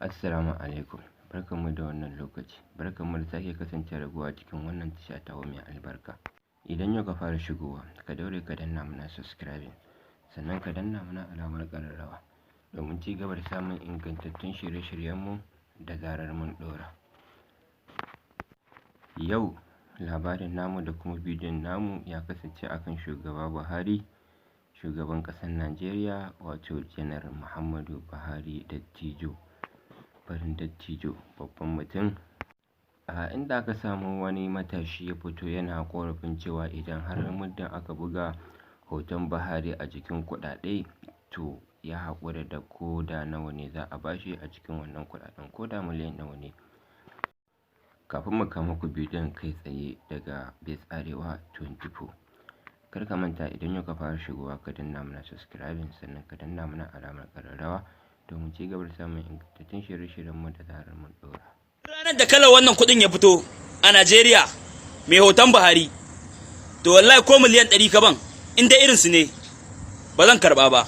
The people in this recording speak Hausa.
Assalamu alaikum, barkanmu da wannan lokaci, barkanmu da sake kasance raguwa cikin wannan tasha ta mai albarka. Idan yau ka fara shigowa, ka daure ka danna mana subscribing, sannan ka danna mana alamar ƙararrawa domin ci gaba da samun ingantattun shirye-shiryenmu da zarar mun ɗora. Yau labarin namu da kuma bidiyon namu ya kasance akan shugaba Buhari, shugaban ƙasar Najeriya, wato Janar Muhammadu Buhari Dattijo. Farin dattijo, babban mutum, inda aka samu wani matashi ya fito yana korafin cewa idan har muddin aka buga hoton Buhari a jikin kuɗaɗe, to ya haƙura da ko da nawa ne za a bashi a cikin wannan kuɗaɗen, ko da miliyan nawa ne. Kafin mu kawo muku bidiyon kai tsaye daga Best Arewa 24, kar ka manta idan yau ka fara shigowa ka danna mana subscribing, sannan ka danna mana alamar ƙararrawa domin ci gaba da samun ingantattun shirye-shiryenmu da zarar mun ɗora. Ranar da kalar wannan kuɗin ya fito a Najeriya mai hoton Buhari, to wallahi ko miliyan 100 ka ban, in dai irinsu ne ba zan karɓa ba.